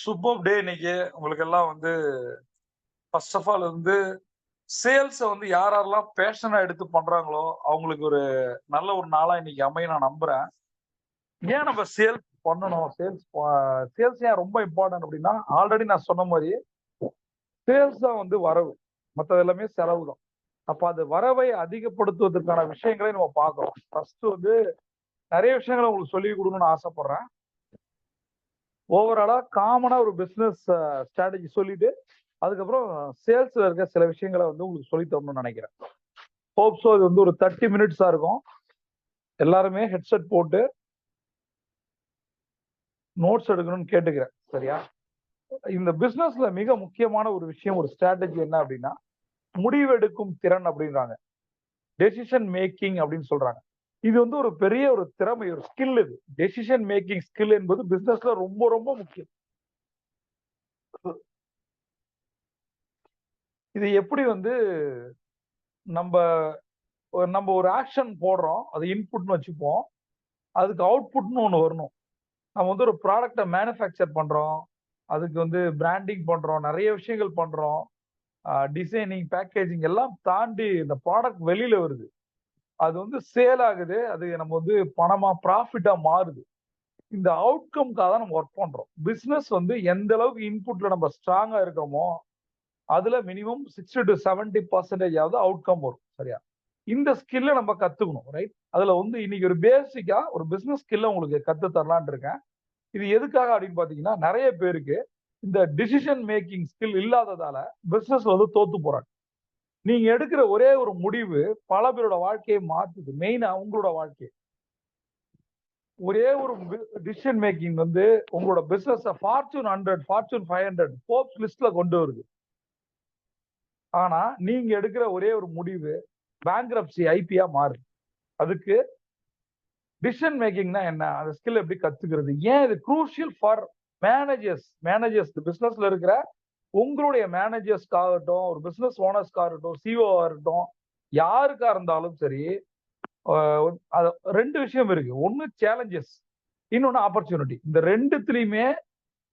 Super டே இன்னைக்கு. உங்களுக்கு எல்லாம் ஃபர்ஸ்ட் ஆஃப் ஆல் சேல்ஸ யார் யாரெல்லாம் பேஷனா எடுத்து பண்றாங்களோ, அவங்களுக்கு ஒரு நல்ல ஒரு நாளா இன்னைக்கு அமையும் நான் நம்புறேன். ஏன் நம்ம சேல்ஸ் பண்ணணும்? சேல்ஸ் ஏன் ரொம்ப இம்பார்ட்டன்ட் அப்படின்னா, ஆல்ரெடி நான் சொன்ன மாரி சேல்ஸ் தான் வரவு. மத்தது எல்லாமே செலவு தான். அப்ப அது வரவை அதிகப்படுத்துவதற்கான விஷயங்களை நம்ம பார்க்கிறோம். ஃபர்ஸ்ட் நெறைய விஷயங்கள உங்களுக்கு சொல்லிக் குடுக்கணும்னு ஆசைப்படுறேன். ஓவராலா காமனா ஒரு பிசினஸ் ஸ்ட்ராட்டஜி சொல்லிட்டு, அதுக்கப்புறம் சேல்ஸ்ல இருக்க சில விஷயங்கள உங்களுக்கு சொல்லி தரணும்னு நெனைக்கிறேன். ஹோப் சோ இது ஒரு 30 மினிட்ஸா இருக்கும். எல்லாருமே ஹெட்செட் போட்டு நோட்ஸ் எடுக்கணும்னு கேட்டுக்கிறேன். சரியா? இந்த பிசினஸ்ல மிக முக்கியமான ஒரு விஷயம், ஒரு ஸ்ட்ராட்டஜி என்ன அப்படின்னா, முடிவெடுக்கும் திறன் அப்படின்றாங்க. டெசிஷன் மேக்கிங் அப்படின்னு சொல்றாங்க. இது ஒரு பெரிய ஒரு திறமை, ஒரு ஸ்கில் இது. டெசிஷன் மேக்கிங் ஸ்கில் என்பது பிசினஸ்ல ரொம்ப ரொம்ப முக்கியம். இது எப்படி நம்ப நம்ம ஒரு ஆக்ஷன் போடுறோம். அது இன்புட்னு வச்சுப்போம். அதுக்கு அவுட்புட்னு ஒண்ணு வரணும். நம்ம ஒரு ப்ராடக்ட்ட மேனுஃபேக்சர் பண்றோம். அதுக்கு பிராண்டிங் பண்றோம். நெறைய விஷயங்கள் பண்றோம். டிசைனிங், பேக்கேஜிங் எல்லாம் தாண்டி இந்த ப்ராடக்ட் வெளியில வருது. அது சேல் ஆகுது. அது நம்ம பணமா, ப்ராஃபிட்டா மாறுது. இந்த அவுட்கம்க்காக தான் நம்ம வொர்க் பண்றோம். பிசினஸ் எந்த அளவுக்கு இன்புட்ல நம்ம ஸ்ட்ராங்கா இருக்கோமோ, அதுல மினிமம் 60 to 70% ஆவது அவுட்கம் வரும். சரியா? இந்த ஸ்கில்ல நம்ம கத்துக்கணும். ரைட்? அதுல இன்னைக்கு ஒரு பேசிக்கா ஒரு பிசினஸ் ஸ்கில்ல உங்களுக்கு கத்து தரலாம்னு இருக்கேன். இது எதுக்காக அப்படின்னு பாத்தீங்கன்னா, நெறைய பேருக்கு இந்த டிசிஷன் மேக்கிங் ஸ்கில் இல்லாததால பிசினஸ்ல தோத்து போறாங்க. நீங்க எடுக்கிற ஒரே ஒரு முடிவு பல பேரோட வாழ்க்கையை மாத்துது. மெயினா உங்களோட வாழ்க்கை. ஒரே ஒரு டிசிஷன் மேக்கிங் உங்களோட பிசினஸ் ஃபார்ச்சூன் 100, ஃபார்ச்சூன் 500 ஃபோர்ப்ஸ் லிஸ்ட்ல கொண்டு வருது. ஆனா நீங்க எடுக்கிற ஒரே ஒரு முடிவு பேங்க்ரப்சி ஐபியா மாறுது. அதுக்கு டிசிஷன் மேக்கிங்னா என்ன? அந்த ஸ்கில் எப்படி கத்துக்கிறது? ஏன் இது குரூஷியல் ஃபார் மேனேஜர்ஸ் பிசினஸ்ல இருக்கிற உங்களுடைய மேனேஜர்ஸ்க்காகட்டும், ஒரு பிசினஸ் ஓனர்ஸ்க்காகட்டும், சிஓவா இருக்கட்டும், யாருக்கா இருந்தாலும் சரி, அது 2 விஷயம் இருக்கு. ஒண்ணு சேலஞ்சஸ், இன்னொன்னு ஆப்பர்ச்சுனிட்டி. இந்த 2த்துலயுமே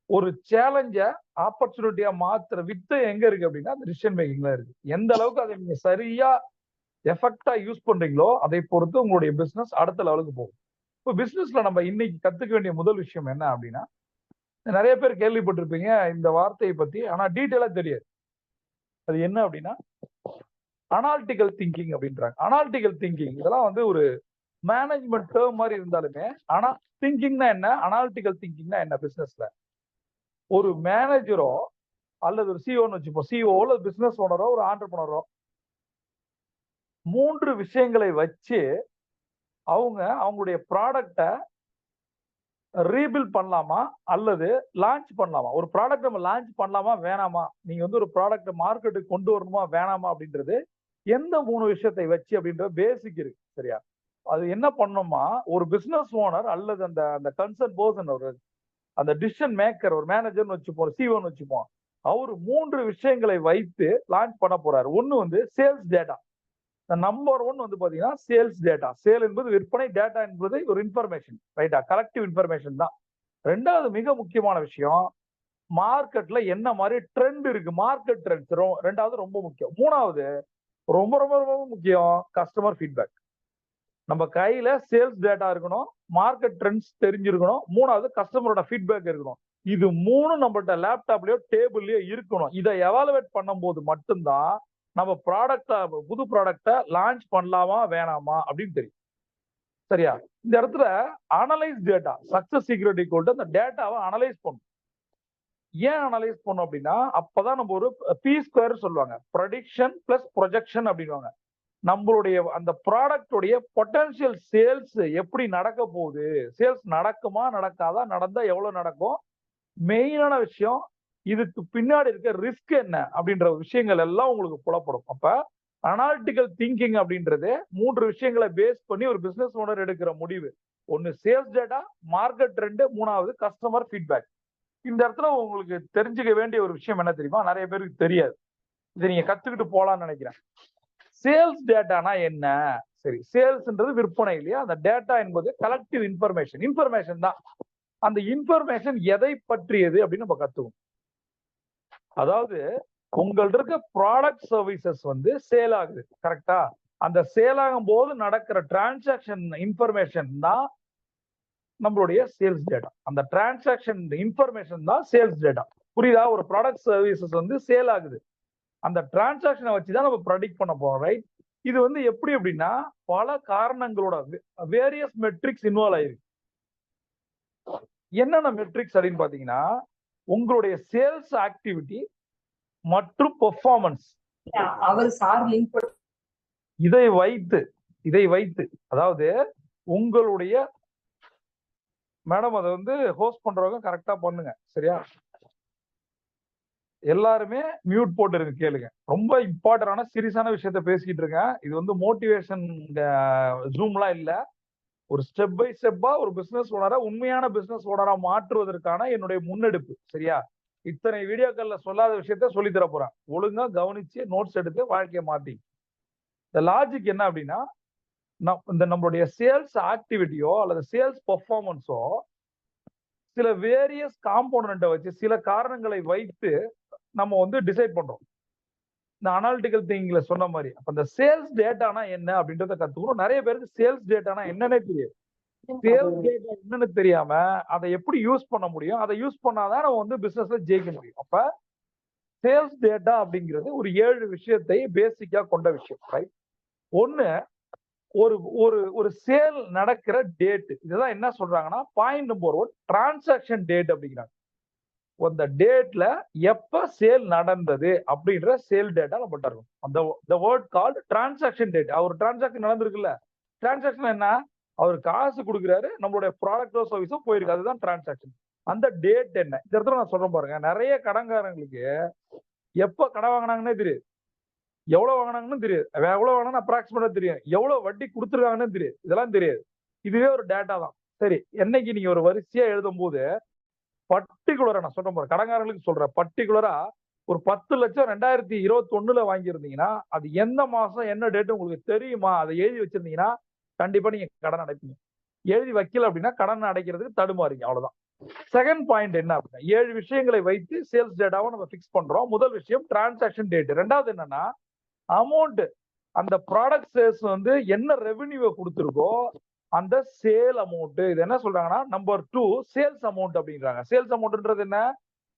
ஒரு சேலஞ்ச ஆப்பர்ச்சுனிட்டியா மாத்துற வித்தை எங்க இருக்கு அப்படின்னா, அந்த டிசிஷன் மேக்கிங்ல இருக்கு. எந்த அளவுக்கு அதை நீங்க சரியா எஃபெக்ட்டா யூஸ் பண்றீங்களோ, அதை பொறுத்து உங்களுடைய பிசினஸ் அடுத்த லெவலுக்கு போகும். இப்ப பிசினஸ்ல நம்ம இன்னைக்கு கத்துக்க வேண்டிய முதல் விஷயம் என்ன அப்படின்னா, நெறைய பேர் கேள்விப்பட்டிருப்பீங்க இந்த வார்த்தையை பத்தி. ஆனா டீட்டெயிலா தெரியாது. அது என்ன அப்படின்னா, அனாலிட்டிகல் திங்கிங் அப்படின்றாங்க. அனாலிட்டிகல் திங்கிங் இதெல்லாம் ஒரு மேனேஜ்மென்ட் டெர்ம் மாரி இருந்தாலுமே, ஆனா திங்கிங்னா என்ன? அனாலிட்டிகல் திங்கிங்னா என்ன பிசினஸ்ல? ஒரு மேனேஜரோ அல்லது ஒரு சிஓன்னு வச்சுப்போம். சிஓ அல்லது பிசினஸ் ஓனரோ, ஒரு ஆண்டர்பிரினரோ 3 விஷயங்களை வச்சு அவங்களுடைய ப்ராடக்ட்ட ரீபில்ட் பண்ணலாமா? அல்லது லான்ச் பண்ணலாமா? ஒரு ப்ராடக்ட் நம்ம லான்ச் பண்ணலாமா? வேணாமா? நீங்க ஒரு ப்ராடக்ட்ட மார்க்கெட்டுக்கு கொண்டு வரணுமா? வேணாமா? அப்படின்றது எந்த 3 விஷயத்தை வச்சு அப்படின்ற பேசிக் இருக்கு. சரியா? அது என்ன பண்ணணுமா, ஒரு பிசினஸ் ஓனர் அல்லது அந்த அந்த கன்சர்ன் பெர்சன் அந்த டிசிஷன் மேக்கர், ஒரு மேனேஜர்னு வச்சுப்போம், சிஓன்னு வச்சுப்போம். அவரு 3 விஷயங்களை வைத்து லான்ச் பண்ண போறாரு. ஒண்ணு சேல்ஸ் டேட்டா. நம்பர் 1 பாத்தீங்கன்னா சேல்ஸ் டேட்டா. சேல் என்பது விற்பனை, டேட்டா என்பது ஒரு இன்ஃபர்மேஷன். ரைட்டா? கலெக்டிவ் இன்ஃபர்மேஷன் தான். 2வது மிக முக்கியமான விஷயம், மார்க்கெட்ல என்ன மாரி ட்ரெண்ட் இருக்கு? மார்க்கெட் ட்ரெண்ட்ஸ் 2வது ரொம்ப முக்கியம். 3வது ரொம்ப ரொம்ப ரொம்ப முக்கியம், கஸ்டமர் ஃபீட்பேக். நம்ம கையில சேல்ஸ் டேட்டா இருக்கணும், மார்க்கெட் ட்ரெண்ட்ஸ் தெரிஞ்சிருக்கணும், 3வது கஸ்டமரோட ஃபீட்பேக் இருக்கணும். இது 3ம் நம்மள்ட்ட லேப்டாப்லயோ, டேபிள்லயோ இருக்கணும். இத எவாலுவேட் பண்ணும்போது மட்டும் தான் நம்ம புது ப்ராடக்ட்ட லான்ச் பண்ணலாமா? வேணாமா? அப்படின்னு தெரியும். சரியா? இந்த இடத்துல analyse data. Success secret equal to அந்த டேட்டாவ அனலைஸ் பண்ணணும். ஏன் அனலைஸ் பண்ணணும் அப்படின்னா, அப்பதான் நம்ம ஒரு பி ஸ்கொயர் சொல்லுவாங்க. பிரடிக்ஷன் பிளஸ் ப்ரொஜெக்ஷன் அப்படின்னுவாங்க. நம்மளுடைய அந்த ப்ராடக்ட் உடைய பொட்டன்ஷியல் சேல்ஸ் எப்படி நடக்க போகுது? சேல்ஸ் நடக்குமா? நடக்காதா? நடந்தா எவ்வளவு நடக்கும்? மெயினான விஷயம், இதுக்கு பின்னாடி இருக்க ரிஸ்க் என்ன? அப்படின்ற விஷயங்கள் எல்லாம் உங்களுக்கு புலப்படும். அப்ப அனாலிட்டிக்கல் திங்கிங் அப்படின்றது 3 விஷயங்களை பேஸ் பண்ணி ஒரு பிசினஸ் ஓனர் எடுக்கிற முடிவு. ஒன்னு சேல்ஸ் டேட்டா, மார்க்கெட் ட்ரெண்ட், 3வது கஸ்டமர் ஃபீட்பேக். இந்த இடத்துல உங்களுக்கு தெரிஞ்சுக்க வேண்டிய ஒரு விஷயம் என்ன தெரியுமா? நிறைய பேருக்கு தெரியாது. இதை நீங்க கத்துக்கிட்டு போலாம்னு நினைக்கிறேன். சேல்ஸ் டேட்டானா என்ன? சரி, சேல்ஸ்ன்றது விற்பனை இல்லையா? அந்த டேட்டா என்பது கலெக்டிவ் இன்ஃபர்மேஷன். இன்ஃபர்மேஷன் தான். அந்த இன்ஃபர்மேஷன் எதை பற்றியது அப்படின்னு நம்ம கத்துக்கணும். அதாவது உங்கள்ட்ட இருக்க ப்ராடக்ட் சர்வீசஸ் வந்து சேல் ஆகுது, கரெக்டா? அந்த சேல் ஆகும் போது நடக்கிற டிரான்சாக்ஷன் இன்ஃபர்மேஷன் தான் நம்மளுடைய சேல்ஸ் டேட்டா. அந்த டிரான்சாக்ஷன் இன்ஃபர்மேஷன் தான் சேல்ஸ் டேட்டா. புரியுதா? ஒரு ப்ராடக்ட் சர்வீசஸ் வந்து சேல் ஆகுது, அந்த டிரான்சாக்ஷனை வச்சுதான் நம்ம ப்ரெடிக்ட் பண்ண போறோம், ரைட்? இது வந்து எப்படி அப்படின்னா பல காரணங்களோட வேரியஸ் மெட்ரிக்ஸ் இன்வால்வ் ஆயிருக்கு. என்னென்ன மெட்ரிக்ஸ் அப்படின்னு பாத்தீங்கன்னா, உங்களுடைய சேல்ஸ் ஆக்டிவிட்டி மற்றும் பெர்ஃபார்மன்ஸ். அவர் சார் லிங்க் இதை வைத்து அதாவது உங்களுடைய மேடம் அதை வந்து ஹோஸ்ட் பண்றவங்க கரெக்டா பண்ணுங்க, சரியா? எல்லாருமே மியூட் போட்டு இருக்கு, கேளுங்க. ரொம்ப இம்பார்ட்டன்டான சீரியஸான விஷயத்த பேசிக்கிட்டு இருக்கேன். இது வந்து மோட்டிவேஷன் ஜூம்லாம் இல்ல. ஒரு ஸ்டெப் பை ஸ்டெப்பா ஒரு பிசினஸ் ஓனரா, உண்மையான பிசினஸ் ஓனரா மாற்றுவதற்கான என்னுடைய முன்னெடுப்பு, சரியா? இத்தனை வீடியோக்கள்ல சொல்லாத விஷயத்த சொல்லி தர போறேன். ஒழுங்கா கவனிச்சு நோட்ஸ் எடுத்து வாழ்க்கையை மாத்தி. இந்த லாஜிக் என்ன அப்படின்னா, இந்த நம்மளுடைய சேல்ஸ் ஆக்டிவிட்டியோ அல்லது சேல்ஸ் பெர்ஃபார்மன்ஸோ சில வேரியஸ் காம்போனன்ட்டை வச்சு, சில காரணங்களை வைத்து நம்ம வந்து டிசைட் பண்றோம். இந்த அனாலிட்டிக்கல் திங்கிங்ல சொன்ன மாதிரி. அப்ப இந்த சேல்ஸ் டேட்டானா என்ன அப்படின்றத கத்துக்கணும். நிறைய பேருக்கு சேல்ஸ் டேட்டானா என்னன்னே தெரியாது. சேல்ஸ் டேட்டா என்னன்னு தெரியாம அதை எப்படி யூஸ் பண்ண முடியும், அதை யூஸ் பண்ணாதான் நம்ம வந்து பிசினஸ்ல ஜெயிக்க முடியும். அப்ப சேல்ஸ் டேட்டா அப்படிங்கிறது ஒரு 7 விஷயத்தை பேசிக்கா கொண்ட விஷயம், ரைட்? ஒண்ணு, ஒரு ஒரு ஒரு சேல் நடக்கிற டேட். இதுதான் என்ன சொல்றாங்கன்னா பாயிண்ட் நம்பர் 1 டிரான்சாக்ஷன் டேட் அப்படிங்கிறாங்க. அந்த டேட்ல எப்ப சேல் நடந்தது அப்படின்ற சேல் டேட்டா நம்ம தரணும். அந்த வேர்ட் கால்ட் டிரான்சாக்ஷன் டேட். அவர் டிரான்சாக்ஷன் நடந்திருக்குல்ல, டிரான்சாக்ஷன் என்ன? அவர் காசு கொடுக்குறாரு, நம்மளுடைய ப்ராடக்டோ சர்வீஸோ போயிருக்கு, அதுதான் டிரான்சாக்ஷன். அந்த டேட் என்ன? இந்த இடத்துல நான் சொல்றேன் பாருங்க, நிறைய கடன்காரங்களுக்கு எப்ப கடன் வாங்கினாங்கன்னே தெரியும், எவ்வளவு வாங்கினாங்கன்னு தெரியாது, எவ்வளவு வாங்கினா அப்ராக்சிமேட்டா தெரியும், எவ்வளவு வட்டி கொடுத்துருக்காங்கன்னு தெரியும், இதெல்லாம் தெரியாது. இதுவே ஒரு டேட்டா தான். சரி, என்னைக்கு நீங்க ஒரு வரிசையா எழுதும் போது பர்டிகுலரா நான் சொல்றேன் பாருங்க, கடன்காரங்களுக்கு சொல்றேன், பர்டிகுலரா ஒரு 10 லட்சம் 2021 வாங்கியிருந்தீங்கன்னா அது எந்த மாசம் என்ன டேட் உங்களுக்கு தெரியுமா? அதை எழுதி வச்சிருந்தீங்கன்னா கண்டிப்பா நீங்க கடன் அடைப்பீங்க. எழுதி வைக்கல அப்படின்னா கடன் அடைக்கிறதுக்கு தடுமாறீங்க, அவ்வளவுதான். செகண்ட் பாயிண்ட் என்ன அப்படின்னா, 7 விஷயங்களை வைத்து சேல்ஸ் டேட்டாவை நம்ம பிக்ஸ் பண்றோம். முதல் விஷயம் டிரான்சாக்ஷன் டேட். ரெண்டாவது என்னன்னா அமௌண்ட். அந்த ப்ராடக்ட் சேல்ஸ் வந்து என்ன ரெவென்யூவை கொடுத்துருக்கோ அந்த சேல் அமௌண்ட். இது என்ன சொல்றாங்கன்னா நம்பர் 2 சேல்ஸ் அமௌண்ட் அப்படின்றாங்க. சேல்ஸ் அமௌண்ட்ன்றது என்ன?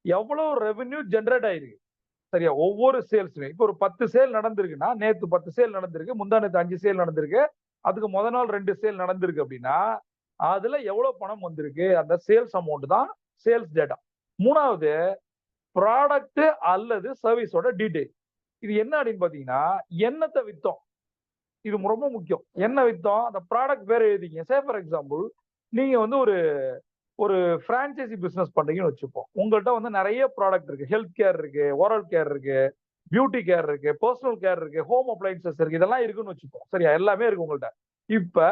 எவ்வளவு ரெவென்யூ ஜெனரேட் ஆயிருக்கு, சரியா? ஒவ்வொரு சேல்ஸுமே இப்போ ஒரு 10 சேல் நடந்திருக்குன்னா, நேத்து 10 சேல் நடந்திருக்கு, முந்தா நேத்து 5 சேல் நடந்திருக்கு, அதுக்கு முத நாள் 2 சேல் நடந்திருக்கு அப்படின்னா அதுல எவ்வளவு பணம் வந்திருக்கு, அந்த சேல்ஸ் அமௌண்ட் தான் சேல்ஸ் டேட்டா. மூணாவது ப்ராடக்ட் அல்லது சர்வீஸோட டீடைல். இது என்ன அப்படின்னு பாத்தீங்கன்னா என்னத்தை வித்தோம், இது ரொம்ப முக்கியம். என்ன வித்தோம், அந்த ப்ராடக்ட் பேர் எழுதிங்க. சே ஃபார் எக்ஸாம்பிள் நீங்க வந்து ஒரு ஒரு பிரான்சைசி பிசினஸ் பண்றீங்கன்னு வச்சுப்போம். உங்கள்கிட்ட வந்து நிறைய ப்ராடக்ட் இருக்கு. ஹெல்த் கேர் இருக்கு, ஓரல் கேர் இருக்கு, பியூட்டி கேர் இருக்கு, பர்சனல் கேர் இருக்கு, ஹோம் அப்ளைன்சஸ் இருக்கு, இதெல்லாம் இருக்குன்னு வச்சுப்போம், சரியா? எல்லாமே இருக்கு உங்கள்கிட்ட. இப்ப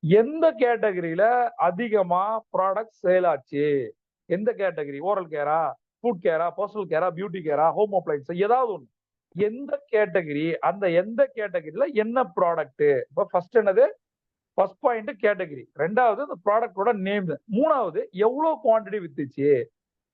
எந்த கேட்டகரியில அதிகமா ப்ராடக்ட் சேல் ஆச்சு? எந்த கேட்டகரி? ஓரல் கேரா, ஃபுட் கேரா, பர்சனல் கேரா, பியூட்டி கேரா, ஹோம் அப்ளைன்ஸ், ஏதாவது ஒண்ணு. எந்த கேட்டகரி, அந்த எந்த கேட்டகரியில என்ன ப்ராடக்ட்? இப்ப ஃபர்ஸ்ட் என்னது? First point category. ரெண்டாவது அந்த ப்ராடக்டோட நேம். மூணாவது எவ்வளவு குவான்டிட்டி வித்துச்சு.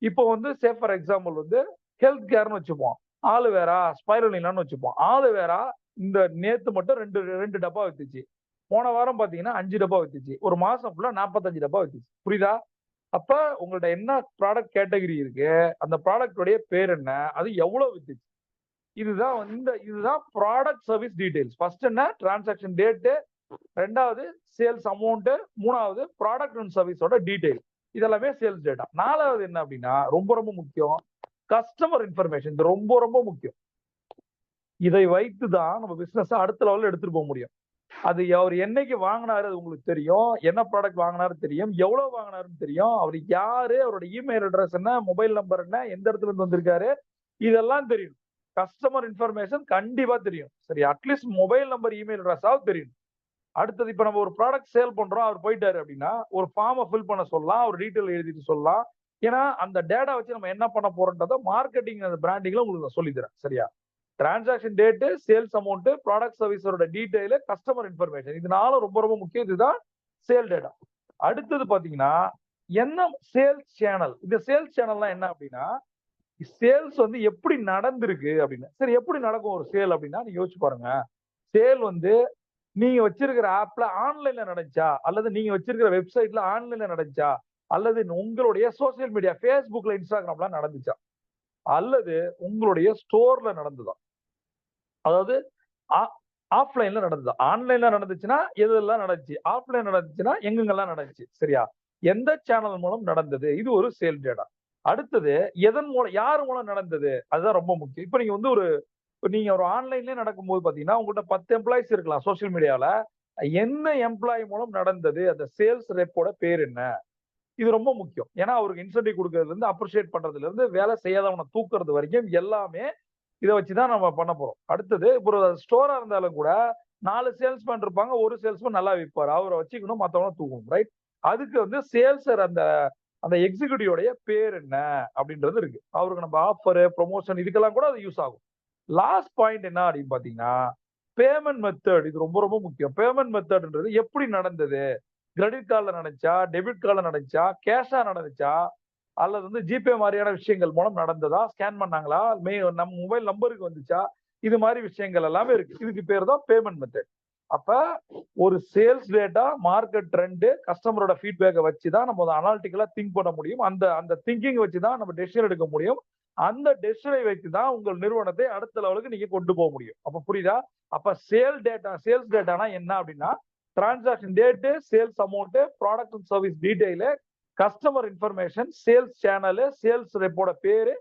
இப்போ வந்து சே ஃபார் எக்ஸாம்பிள் வந்து ஹெல்த் கேர்னு வச்சுப்போம், ஆலுவேரா ஸ்பைருலினான்னு வச்சுப்போம். ஆலுவேரா இந்த நேத்து மட்டும் ரெண்டு டப்பா வித்துச்சு, போன வாரம் பாத்தீங்கன்னா 5 டப்பா வித்துச்சு, ஒரு மாசம் ஃபுல்லா 45 டப்பா வித்துச்சு. புரியுதா? அப்ப உங்கள்ட்ட என்ன ப்ராடக்ட் கேட்டகரி இருக்கு, அந்த ப்ராடக்டோடைய பேர் என்ன, அது எவ்வளவு வித்துச்சு, இதுதான் ப்ராடக்ட் சர்வீஸ் டீடைல்ஸ். ஃபர்ஸ்ட் என்ன? Transaction date. ரெண்டாவது சேல்ஸ் அமௌண்ட். மூணாவது ப்ராடக்ட் அண்ட் சர்வீஸோட டீடைல். இதெல்லாமே சேல்ஸ் டேட்டா. நாலாவது என்ன அப்படின்னா ரொம்ப ரொம்ப முக்கியம், கஸ்டமர் இன்ஃபர்மேஷன். இது ரொம்ப ரொம்ப முக்கியம். இதை வைத்து தான் நம்ம பிசினஸ் அடுத்த லெவல்ல எடுத்துட்டு போக முடியும். அது அவர் என்னைக்கு வாங்கினாரு அது உங்களுக்கு தெரியும், என்ன ப்ராடக்ட் வாங்கினாரு தெரியும், எவ்வளவு வாங்கினாருன்னு தெரியும், அவர் யாரு, அவரோட இமெயில் அட்ரஸ் என்ன, மொபைல் நம்பர் என்ன, எந்த இடத்துல இருந்து வந்திருக்காரு, இதெல்லாம் தெரியும். கஸ்டமர் இன்ஃபர்மேஷன் கண்டிப்பா தெரியும், சரி? அட்லீஸ்ட் மொபைல் நம்பர், இமெயில் அட்ரஸாவது தெரியும். அடுத்தது இப்ப நம்ம ஒரு ப்ராடக்ட் சேல் பண்றோம், அவர் போயிட்டாரு அப்படின்னா ஒரு ஃபார்மை ஃபில் பண்ண சொல்லலாம், ஒரு டீட்டெயில் எழுதிட்டு சொல்லலாம். ஏன்னா அந்த டேட்டா வச்சு நம்ம என்ன பண்ண போறோம்ன்றத மார்க்கெட்டிங் அந்த பிராண்டிங்ல உங்களுக்கு நான் சொல்லி தரேன், சரியா? Transaction date, sales amount, product சர்வீஸோட டீடைல், கஸ்டமர் இன்ஃபர்மேஷன், இதனால ரொம்ப ரொம்ப முக்கியம். இதுதான் சேல் டேட்டா. அடுத்தது பாத்தீங்கன்னா என்ன சேல்ஸ் சேனல், இந்த சேல்ஸ் சேனல்லாம் என்ன அப்படின்னா, சேல்ஸ் வந்து எப்படி நடந்திருக்கு அப்படின்னு. சரி எப்படி நடக்கும் ஒரு சேல் அப்படின்னா, நீங்க யோசிச்சு பாருங்க. சேல் வந்து நீங்க வச்சிருக்கிற ஆப்ல ஆன்லைன்ல நடந்துச்சா? அல்லது நீங்க வச்சிருக்கிற வெப்சைட்ல ஆன்லைன்ல நடந்துச்சா? அல்லது உங்களுடைய சோசியல் மீடியா Facebookல, Instagramல நடந்துச்சா? அல்லது உங்களுடைய ஸ்டோர்ல நடந்ததா? அதாவது ஆ ஆஃப்லைன்ல நடந்ததா? ஆன்லைன்ல நடந்துச்சுன்னா எதெல்லாம் நடந்துச்சு? ஆஃப்லைன் நடந்துச்சுன்னா எங்கெங்கெல்லாம் நடந்துச்சு? சரியா? எந்த சேனல் மூலம் நடந்தது? இது ஒரு சேல் டேட்டா. அடுத்தது எதன் மூலம் யார் மூலம் நடந்தது? அதுதான் ரொம்ப முக்கியம். இப்ப நீங்க வந்து நீங்க ஒரு ஆன்லைன்லயே நடக்கும்போது பாத்தீங்கன்னா, உங்கள்ட்ட 10 எம்ப்ளாயீஸ் இருக்கலாம் சோசியல் மீடியால. என்ன எம்ப்ளாயி மூலம் நடந்தது? அந்த சேல்ஸ் ரெப்போட பேர் என்ன? இது ரொம்ப முக்கியம். ஏன்னா, அவருக்கு இன்சென்டிவ் குடுக்கறதுல இருந்து, அப்ரிஷியேட் பண்றதுல இருந்து, வேலை செய்யாதவன தூக்குறது வரைக்கும் எல்லாமே இத வச்சு தான் நம்ம பண்ண போறோம். அடுத்தது இப்போ ஒரு ஸ்டோரா இருந்தாலும் கூட 4 சேல்ஸ்மேன் இருப்பாங்க. ஒரு சேல்ஸ்மேன் நல்லா விப்பாரு. அவர வச்சுக்கணும், மத்தவங்கள தூக்கணும். ரைட்? அதுக்கு வந்து சேல்ஸர் அந்த அந்த எக்ஸிக்யூட்டிவ் பேர் என்ன? அப்படின்றது இருக்கு. அவருக்கு நம்ம ஆஃபர், புரமோஷன் இதுக்கெல்லாம் கூட அது யூஸ் ஆகும். லாஸ்ட் பாயிண்ட் என்ன அப்படின்னு பார்த்தீங்கன்னா, பேமெண்ட் மெத்தட் இது ரொம்ப ரொம்ப முக்கியம். பேமெண்ட் மெத்தட்ன்றது எப்படி நடந்தது? கிரெடிட் கார்ட்ல நடந்துச்சா? டெபிட் கார்ட்ல நடந்துச்சா? கேஷா நடந்துச்சா? அல்லது வந்து ஜிபே மாரியான விஷயங்கள் மூலம் நடந்ததா? ஸ்கேன் பண்ணாங்களா? நம்ம மொபைல் நம்பருக்கு வந்துச்சா? இது மாரி விஷயங்கள் எல்லாமே இருக்கு. இதுக்கு பேர் தான் பேமெண்ட் மெத்தட். அப்ப ஒரு சேல்ஸ் டேட்டா, மார்க்கெட் ட்ரெண்ட், கஸ்டமரோட ஃபீட்பேக்க வச்சு தான் நம்ம அத அனாலிட்டிக்கலா திங்க் பண்ண முடியும். அந்த அந்த திங்கிங் வச்சு தான் நம்ம டெசிஷன் எடுக்க முடியும். அந்த டெசிஷனை வைத்து தான் உங்கள் நிறுவனத்தை அடுத்த லெவலுக்கு நீங்க கொண்டு போக முடியும். அப்ப புரியுதா? அப்ப சேல்ஸ் டேட்டானா என்ன அப்படின்னா, transaction date, sales amount, product and service detail, customer information, sales channel, sales ரெப்போட பேரு,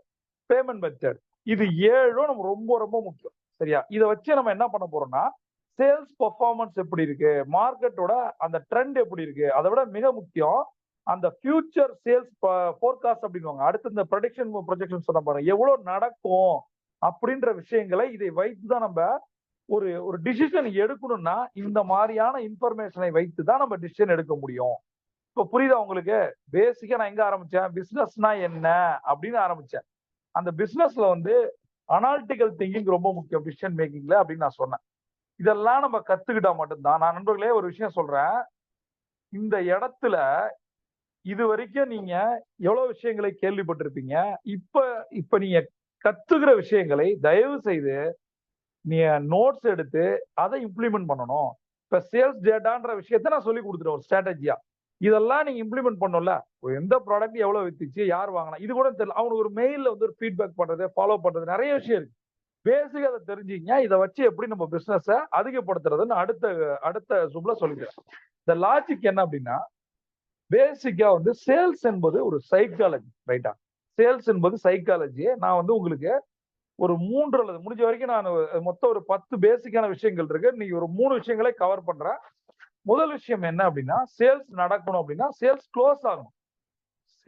பேமெண்ட் மெத்தட். இது 7ம் நம்ம ரொம்ப ரொம்ப முக்கியம். சரியா? இத வச்சு நம்ம என்ன பண்ண போறோம்னா, சேல்ஸ் பெர்ஃபார்மன்ஸ் எப்படி இருக்கு? மார்க்கெட்டோட அந்த ட்ரெண்ட் எப்படி இருக்கு? அத விட மிக முக்கியம், அந்த ஃபியூச்சர் சேல்ஸ் ஃபோர்காஸ்ட் அப்படின்னுவாங்க. அடுத்து இந்த ப்ரெடிக்ஷன், ப்ரொஜெக்ஷன் சொன்ன பாருங்க. எவ்வளவு நடக்கும்? அப்படின்ற விஷயங்களை இதை வைத்து தான் நம்ப ஒரு ஒரு டிசிஷன் எடுக்கணும்னா, இந்த மாரியான இன்ஃபர்மேஷனை வைத்து தான் நம்ம டிசிஷன் எடுக்க முடியும். இப்ப புரியுதா உங்களுக்கு? பேசிக்கா நான் எங்க ஆரம்பிச்சேன்? பிசினஸ்னா என்ன? அப்படின்னு ஆரம்பிச்சேன். அந்த பிசினஸ்ல வந்து அனாலிட்டிக்கல் திங்கிங் ரொம்ப முக்கியம் டிசிஷன் மேக்கிங்ல அப்படின்னு நான் சொன்னேன். இதெல்லாம் நம்ம கத்துக்கிட்டா மட்டும்தான் நான் நண்பர்களே ஒரு விஷயம் சொல்றேன். இந்த இடத்துல இதுவரைக்கும் நீங்க எவ்வளவு விஷயங்களை கேள்விப்பட்டிருப்பீங்க. இப்ப இப்ப நீங்க கத்துக்கிற விஷயங்களை தயவு செய்து நீங்க நோட்ஸ் எடுத்து அதை இம்ப்ளிமெண்ட் பண்ணணும். இப்ப சேல்ஸ் டேட்டான்ற விஷயத்த நான் சொல்லிக் குடுத்துட்டேன் ஒரு ஸ்ட்ராட்டஜியா. இதெல்லாம் நீங்க இம்ப்ளிமெண்ட் பண்ணணும்ல. எந்த ப்ராடக்ட் எவ்வளவு வித்துச்சு, யார் வாங்குனா, இது கூட தெரியல. அவனுக்கு ஒரு மெயில்ல வந்து ஒரு ஃபீட்பேக் பண்றது, ஃபாலோ பண்றது நெறைய விஷயம் இருக்கு. பேசிக்கா அத தெரிஞ்சுக்கங்க. இத வச்சு எப்படி நம்ம பிசினஸ அதிகப்படுத்துறதுன்னு அடுத்த அடுத்த ஜூம்ல சொல்லிக்கிறேன். இந்த லாஜிக் என்ன அப்படின்னா, பேசிக்கா வந்து சேல்ஸ் என்பது ஒரு சைக்காலஜி. ரைட்டா? சேல்ஸ் என்பது சைக்காலஜி. நான் வந்து உங்களுக்கு ஒரு 3 அல்லது முடிஞ்ச வரைக்கும் நான் மொத்தம் ஒரு 10 பேசிக்கான விஷயங்கள் இருக்கு. இன்னைக்கு ஒரு 3 விஷயங்களை கவர் பண்றேன். முதல் விஷயம் என்ன அப்படின்னா, சேல்ஸ் நடக்கணும் அப்படின்னா, சேல்ஸ் குளோஸ் ஆகணும்.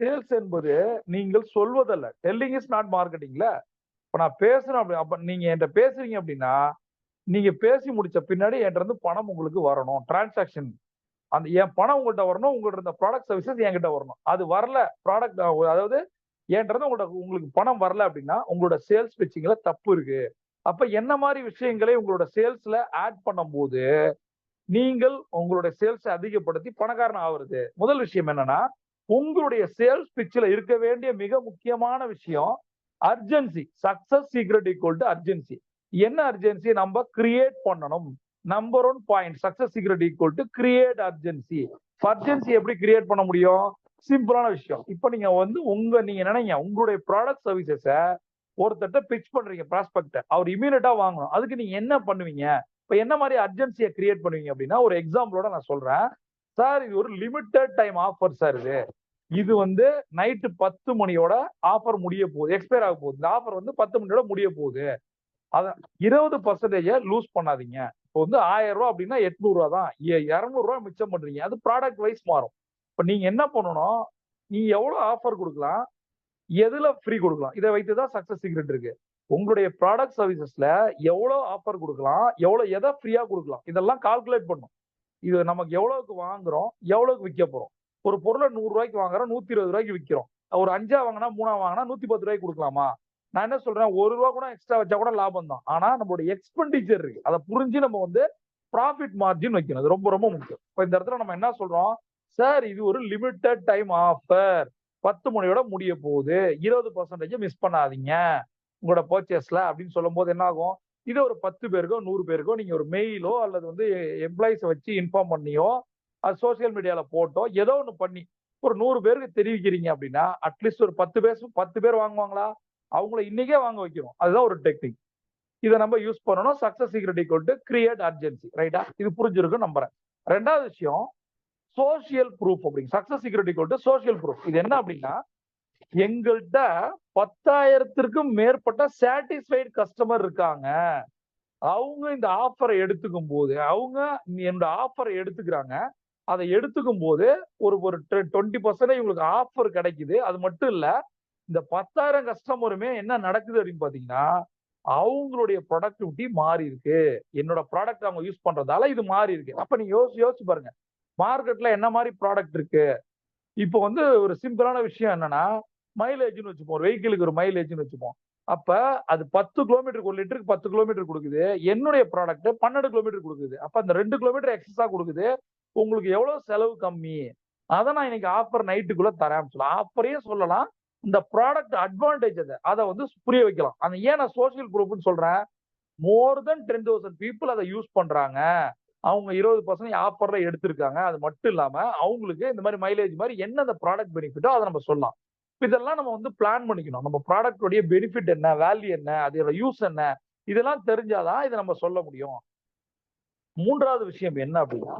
சேல்ஸ் என்பது நீங்கள் சொல்வதல்ல. டெல்லிங் இஸ் நாட் மார்க்கெட்டிங்ல. இப்ப நான் பேசுறேன் அப்ப நீங்க என்ட்ட பேசுறீங்க அப்படின்னா, நீங்க பேசி முடிச்ச பின்னாடி என்ட்ட இருந்து பணம் உங்களுக்கு வரணும். டிரான்சாக்ஷன் அந்த என் பணம் உங்கள்ட்ட வரணும். உங்கள்ட்ட இருந்த ப்ராடக்ட் சர்வீசஸ் என்கிட்ட வரணும். அது வரல ப்ராடக்ட் அதாவது என்ட்ட இருந்து உங்களுக்கு பணம் வரல அப்படின்னா, உங்களோட சேல்ஸ் பிட்ச்சிங்ல தப்பு இருக்கு. அப்ப என்ன மாரி விஷயங்களை உங்களோட சேல்ஸ்ல ஆட் பண்ணும்போது, நீங்கள் உங்களுடைய சேல்ஸ அதிகப்படுத்தி பணக்காரன் ஆவுறது. முதல் விஷயம் என்னன்னா, உங்களுடைய சேல்ஸ் பிட்ச்ல இருக்க வேண்டிய மிக முக்கியமான விஷயம் urgency. Success secret equal to urgency. என்ன அர்ஜென்சி? நம்ம கிரியேட் பண்ணணும். Number 1 point success secret equal to create urgency. Urgency எப்படி கிரியேட் பண்ண முடியும்? சிம்பிளான விஷயம். இப்ப நீங்க வந்து நீங்க நினைங்க உங்களுடைய ப்ராடக்ட் சர்வீசஸ ஒருத்தர்ட்ட பிட்ச் பண்றீங்க ப்ராஸ்பெக்ட்ட. அவர் இம்மீடியட்டா வாங்கணும். அதுக்கு நீங்க என்ன பண்ணுவீங்க? இப்ப என்ன மாரி அர்ஜென்சிய கிரியேட் பண்ணுவீங்க அப்படின்னா, ஒரு எக்ஸாம்பிளோட நான் சொல்றேன். சார் இது ஒரு லிமிட்டட் டைம் ஆஃபர் சார் இது. இது வந்து நைட் 10 மணியோட ஆஃபர் முடிய போகுது. எக்ஸ்பயர் ஆக போகுது. இந்த ஆஃபர் வந்து 10 மணியோட முடிய போகுது. அத 20% லூஸ் பண்ணாதீங்க. இப்போ வந்து ரூ. 1000 அப்படின்னா ரூ. 800 தான். ரூ. 200 மிச்சம் பண்றீங்க. அது ப்ராடக்ட் வைஸ் மாறும். இப்ப நீங்க என்ன பண்ணணும்? நீங்க எவ்வளவு ஆஃபர் குடுக்கலாம்? எதுல ஃப்ரீ குடுக்கலாம்? இத வைத்து தான் சக்சஸ் சீக்ரெட் இருக்கு. உங்களுடைய ப்ராடக்ட் சர்வீசஸ்ல எவ்வளவு ஆஃபர் குடுக்கலாம்? எத ஃப்ரீயா குடுக்கலாம்? இதெல்லாம் கால்குலேட் பண்ணணும். இது நமக்கு எவ்வளவுக்கு வாங்குறோம்? எவ்வளவுக்கு விக்க போறோம்? ஒரு பொருள ரூ. 100 வாங்குறோம். ரூ. 120 விக்கிறோம். ஒரு 5 வாங்குனா, 3 வாங்குனா ரூ. 110 குடுக்கலாமா? நான் என்ன சொல்றேன், ரூ. 1 கூட எக்ஸ்ட்ரா வச்சா கூட லாபம் தான். ஆனா நம்மளுடைய எக்ஸ்பெண்டிச்சர் இருக்கு. அத புரிஞ்சு நம்ம வந்து ப்ராஃபிட் மார்ஜின் வைக்கணும். அது ரொம்ப ரொம்ப முக்கியம். இப்ப இந்த இடத்துல நம்ம என்ன சொல்றோம்? சார் இது ஒரு லிமிட்டட் டைம் ஆஃபர், 10 மணியோட முடிய போகுது, 20% மிஸ் பண்ணாதீங்க உங்களோட பர்ச்சேஸ்ல அப்படின்னு சொல்லும் போது என்ன ஆகும்? இது ஒரு 10 பேருக்கோ 100 பேருக்கோ நீங்க ஒரு மெயிலோ அல்லது வந்து எம்ப்ளாயிஸ வச்சு இன்ஃபார்ம் பண்ணியோ, அது சோசியல் மீடியால போட்டோ ஏதோ ஒண்ணு பண்ணி ஒரு 100 பேருக்கு தெரிவிக்கிறீங்க அப்படின்னா, அட்லீஸ்ட் ஒரு 10 பேர் வாங்குவாங்களா? அவங்கள இன்னைக்கே வாங்க வைக்கணும். அதுதான் ஒரு டெக்னிக். இத நம்ம யூஸ் பண்ணணும். Success secret equal to create urgency. ரைட்டா? இது புரிஞ்சிருக்கும் நம்புறேன். 2வது விஷயம் சோசியல் ப்ரூஃப் அப்படிங்க. Success secret equal to social proof. இது என்ன அப்படின்னா, எங்கள்ட்ட 10,000த்திற்கும் மேற்பட்ட சாட்டிஸ்ஃபைட் கஸ்டமர் இருக்காங்க. அவங்க இந்த ஆஃபரை எடுத்துக்கும் போது, அவங்க என்னோட ஆஃபரை எடுத்துக்கிறாங்க. அதை எடுத்துக்கும் போது ஒரு ஒரு 20% உங்களுக்கு ஆஃபர் கிடைக்குது. அது மட்டும் இல்ல, இந்த 10,000 கஸ்டமருமே என்ன நடக்குது அப்படின்னு பாத்தீங்கன்னா, அவங்களுடைய ப்ரொடக்டிவிட்டி மாறி இருக்கு. என்னோட ப்ராடக்ட் அவங்க யூஸ் பண்றதால இது மாறி இருக்கு. அப்ப நீங்க யோசிச்சு பாருங்க. மார்க்கெட்ல என்ன மாரி ப்ராடக்ட் இருக்கு? இப்போ வந்து ஒரு சிம்பிளான விஷயம் என்னன்னா, மைலேஜ்ன்னு வச்சுப்போம். ஒரு வெஹிக்கிளுக்கு ஒரு மைலேஜ்ன்னு வச்சுப்போம். அப்ப அது 10 கிலோமீட்டருக்கு 1 லிட்டருக்கு 10 கிலோமீட்டர் குடுக்குது. என்னுடைய ப்ராடக்ட் 12 கிலோமீட்டர் குடுக்குது. அப்ப அந்த 2 கிலோமீட்டர் எக்ஸஸா குடுக்குது. உங்களுக்கு எவ்வளவு செலவு கம்மி? அத நான் இன்னைக்கு ஆஃபர் நைட்டுக்குள்ள தரேன்னு சொல்லலாம். ஆஃபரே சொல்லலாம். இந்த ப்ராடக்ட் அட்வான்டேஜ் அத. அத வந்து புரிய வைக்கலாம். அந்த ஏன் நான் சோசியல் ப்ரூஃப்ன்னு சொல்றேன்? மோர் தென் 10,000 பீப்பிள் அத யூஸ் பண்றாங்க. அவங்க 20% ஆஃபர்ல எடுத்திருக்காங்க. அது மட்டும் இல்லாம, அவங்களுக்கு இந்த மாரி மைலேஜ் மாரி என்ன அந்த ப்ராடக்ட் பெனிஃபிட்டோ அத நம்ம சொல்லலாம். இதெல்லாம் நம்ம வந்து பிளான் பண்ணிக்கணும். நம்ம ப்ராடக்ட் உடைய பெனிஃபிட் என்ன? வேல்யூ என்ன? அதோட யூஸ் என்ன? இதெல்லாம் தெரிஞ்சா தான் இத நம்ம சொல்ல முடியும். 3வது விஷயம் என்ன அப்படின்னா,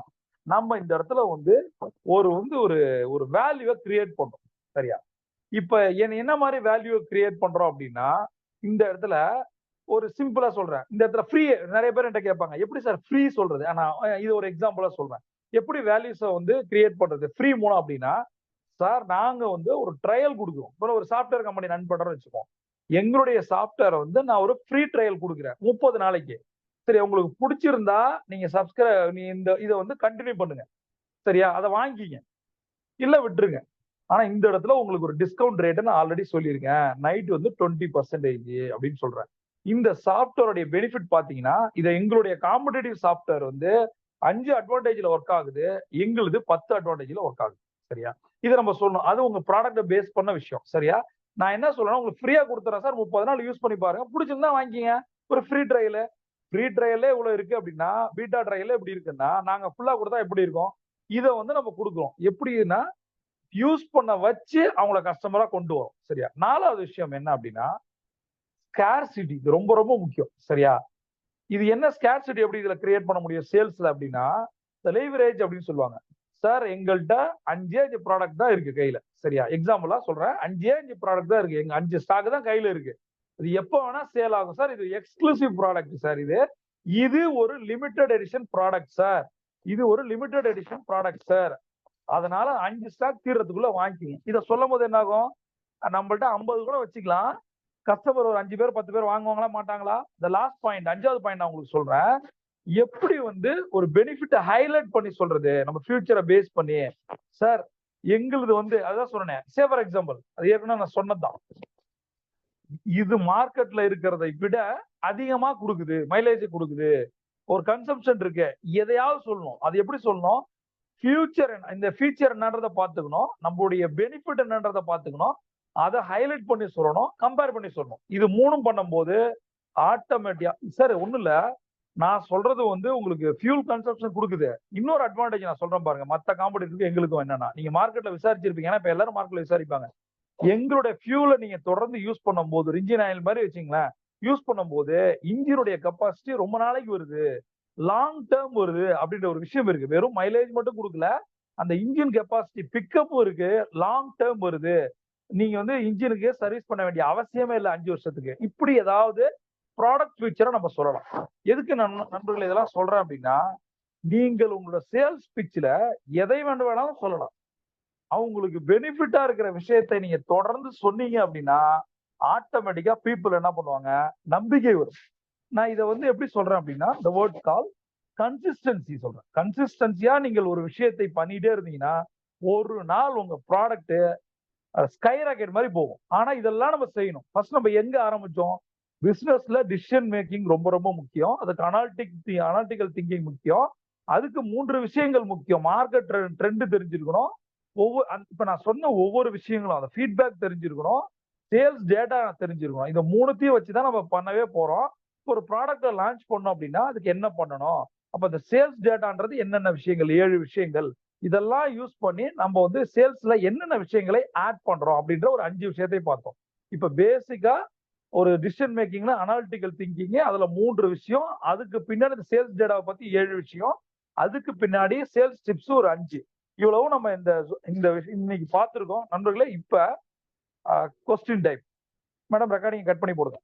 நம்ம இந்த இடத்துல வந்து ஒரு ஒரு வேல்யூவ கிரியேட் பண்றோம். சரியா? இப்ப என்ன மாரி வேல்யூவ கிரியேட் பண்றோம் அப்படின்னா, இந்த இடத்துல ஒரு சிம்பிளா சொல்றேன். இந்த இடத்துல ஃப்ரீ நெறைய பேர் என்ட்ட கேட்பாங்க. எப்படி சார் ஃப்ரீ சொல்றது? நான் இது ஒரு எக்ஸாம்பிளா சொல்றேன். எப்படி வேல்யூஸ வந்து கிரியேட் பண்றது? ஃப்ரீ மூலம் அப்படின்னா, சார் நாங்க வந்து ஒரு ட்ரையல் குடுக்குறோம். இப்ப ஒரு சாஃப்ட்வேர் கம்பெனி ரன் பண்றோம்னு வச்சுப்போம். எங்களுடைய சாஃப்ட்வேர வந்து நான் ஒரு ஃப்ரீ ட்ரையல் குடுக்குறேன். 30 நாளைக்கு. சரி உங்களுக்கு புடிச்சிருந்தா நீங்க நீ இத வந்து கன்டின்யூ பண்ணுங்க. சரியா? அத வாங்கிக்கங்க. இல்ல விட்டுருங்க. ஆனா இந்த இடத்துல உங்களுக்கு ஒரு டிஸ்கவுண்ட் ரேட்ட நான் ஆல்ரெடி சொல்லியிருக்கேன். நைட் வந்து 20% அப்படின்னு சொல்றேன். இந்த சாஃப்ட்வேருடைய பெனிஃபிட் பார்த்தீங்கன்னா, இத எங்களுடைய காம்படிட்டிவ் சாஃப்ட்வேர் வந்து 5 அட்வான்டேஜ்ல ஒர்க் ஆகுது. எங்களுது 10 அட்வான்டேஜ்ல ஒர்க் ஆகுது. சரியா? இத நம்ம சொல்லணும். அது உங்க ப்ராடக்ட்ட பேஸ் பண்ண விஷயம். சரியா? நான் என்ன சொல்றேன்னா, உங்களுக்கு ஃப்ரீயா குடுத்துறேன் சார். 30 நாள் யூஸ் பண்ணி பாருங்க. புடிச்சிருந்தா வாங்கிக்கங்க. ஒரு ஃப்ரீ ட்ரையலு. ஃப்ரீ ட்ரையலே இவ்வளவு இருக்கு அப்படின்னா, பீட்டா ட்ரையலே இப்படி இருக்குன்னா, நாங்க ஃபுல்லா குடுத்தா எப்படி இருக்கும்? இத வந்து நம்ம குடுக்குறோம். எப்படின்னா, யூஸ் பண்ண வச்சு அவங்கள கஸ்டமரா கொண்டு வரோம். சரியா? 4வது விஷயம் என்ன அப்படின்னா, ஸ்கார்சிட்டி இது ரொம்ப ரொம்ப முக்கியம். சரியா? இது என்ன ஸ்கார்சிட்டி எப்படி இதுல கிரியேட் பண்ண முடியும் சேல்ஸ்ல அப்படின்னா, இந்த லிவரேஜ் அப்படின்னு சொல்லுவாங்க. சார் எங்கள்ட்ட 5 ப்ராடக்ட் தான் இருக்கு கையில. சரியா? எக்ஸாம்பிளா சொல்றேன். 5 ப்ராடக்ட் தான் இருக்கு. எங்க 5 ஸ்டாக் தான் கையில இருக்கு. இது எப்ப வேணா சேல் ஆகும் சார். இது எக்ஸ்க்ளூசிவ் ப்ராடக்ட் சார் இது. இது ஒரு லிமிட்டட் எடிஷன் ப்ராடக்ட் சார். இது ஒரு லிமிட்டட் எடிஷன் ப்ராடக்ட் சார். அதனால 5 ஸ்டாக் தீர்றதுக்குள்ள வாங்கிக்கங்க. இத சொல்லும்போது என்ன ஆகும்? நம்மள்ட்ட 50 கூட வச்சுக்கலாம். கஸ்டமர் ஒரு 5 பேர் 10 பேர் வாங்குவாங்களா? மாட்டாங்களா? இந்த லாஸ்ட் பாயிண்ட் 5வது பாயிண்ட் நான் உங்களுக்கு சொல்றேன். எப்படி வந்து ஒரு பெனிஃபிட்ட ஹைலைட் பண்ணி சொல்றது? நம்ம ஃபியூச்சர பேஸ் பண்ணி. சார் எங்களுது வந்து அதான் சொன்னேனே. Say for example. அது ஏற்கனவே நான் சொன்னது தான். இது மார்க்கெட்ல இருக்கிறதை விட அதிகமா குடுக்குது. மைலேஜ் குடுக்குது. ஒரு கன்சம்ப்ஷன் இருக்கு. எதையாவது சொல்லணும். அது எப்படி சொல்லணும்? இந்த ஃபியூச்சர் என்னன்றத பார்த்துக்கணும். நம்மளுடைய பெனிஃபிட் என்னன்றத பார்த்துக்கணும். அத ஹைலைட் பண்ணி சொல்லணும். கம்பேர் பண்ணி சொல்லணும். இது 3ம் பண்ணும்போது ஆட்டோமேட்டிக்கா சார் ஒண்ணும் இல்ல. நான் சொல்றது வந்து உங்களுக்கு ஃபியூல் கன்சம்ப்ஷன் குடுக்குது. இன்னொரு அட்வான்டேஜ் நான் சொல்றேன் பாருங்க. மத்த காம்படிட்டருக்கு எங்களுக்கும் என்னன்னா, நீங்க மார்க்கெட்ல விசாரிச்சிருப்பீங்க. ஏன்னா இப்ப எல்லாரும் மார்க்கெட்ல விசாரிப்பாங்க. எங்களுடைய ஃபியூல நீங்க தொடர்ந்து யூஸ் பண்ணும்போது, இன்ஜின் ஆயில் மாரி வச்சுக்கங்களேன். யூஸ் பண்ணும்போது இன்ஜினுடைய கெப்பாசிட்டி ரொம்ப நாளைக்கு வருது. லாங் டெர்ம் வருது அப்படின்ற ஒரு விஷயம் இருக்கு. வெறும் மைலேஜ் மட்டும் குடுக்கல. அந்த இன்ஜின் கெப்பாசிட்டி பிக்கப்பும் இருக்கு. லாங் டெர்ம் வருது. நீங்க வந்து இன்ஜினுக்கு சர்வீஸ் பண்ண வேண்டிய அவசியமே இல்ல 5 வருஷத்துக்கு. இப்படி ஏதாவது ப்ராடக்ட் ஃபியூச்சர நம்ம சொல்லலாம். எதுக்கு நண்பர்களே இதெல்லாம் சொல்றேன் அப்படின்னா, நீங்கள் உங்களோட சேல்ஸ் பிட்ச்ல எதை வேணாலும் சொல்லலாம். அவங்களுக்கு பெனிஃபிட்டா இருக்கிற விஷயத்தை நீங்க தொடர்ந்து சொன்னீங்க அப்படின்னா, ஆட்டோமேட்டிக்கா பீப்பிள் என்ன பண்ணுவாங்க? நம்பிக்கை வரும். நான் இத வந்து எப்படி சொல்றேன் அப்படின்னா, தி வேர்ட் கால் கன்சிஸ்டன்சி சொல்றேன். கன்சிஸ்டன்சியா நீங்கள் ஒரு விஷயத்தை பண்ணிட்டே இருந்தீங்கன்னா, ஒரு நாள் உங்க ப்ராடக்ட் ஸ்கை ராக்கெட் மாரி போகும். ஆனா இதெல்லாம் நம்ம செய்யணும். ஃபர்ஸ்ட் நம்ம எங்க ஆரம்பிச்சோம்? பிசினஸ்ல டிசிஷன் மேக்கிங் ரொம்ப ரொம்ப முக்கியம். அதுக்கு அனாலிட்டிக்கல் திங்கிங் முக்கியம். அதுக்கு 3 விஷயங்கள் முக்கியம். மார்க்கெட் ட்ரெண்ட் தெரிஞ்சிருக்கணும். இப்ப நான் சொன்ன ஒவ்வொரு விஷயங்களும் அந்த ஃபீட்பேக் தெரிஞ்சிருக்கணும். சேல்ஸ் டேட்டா தெரிஞ்சிருக்கணும். இந்த 3த்தையும் வச்சு தான் நம்ம பண்ணவே போறோம். ஒரு ப்ராடக்ட்ட லான்ச் பண்ணோம் அப்படின்னா, அதுக்கு என்ன பண்ணணும்? அப்ப அந்த சேல்ஸ் டேட்டான்றது என்னென்ன விஷயங்கள்? 7 விஷயங்கள். இதெல்லாம் யூஸ் பண்ணி நம்ம வந்து சேல்ஸ்ல என்னென்ன விஷயங்களை ஆட் பண்றோம் அப்படின்ற ஒரு 5 விஷயத்தை பார்த்தோம். இப்ப பேசிக்கா ஒரு டிசிஷன் மேக்கிங்ல அனாலிட்டிக்கல் திங்கிங் அதுல 3 விஷயம். அதுக்கு பின்னாடி இந்த சேல்ஸ் டேட்டாவை பத்தி 7 விஷயம். அதுக்கு பின்னாடி சேல்ஸ் டிப்ஸ் ஒரு 5. இவ்வளவும் நம்ம இந்த இன்னைக்கு பார்த்திருக்கோம். நண்பர்களே, இப்ப question time. Madam recording cut பண்ணி போடுங்க.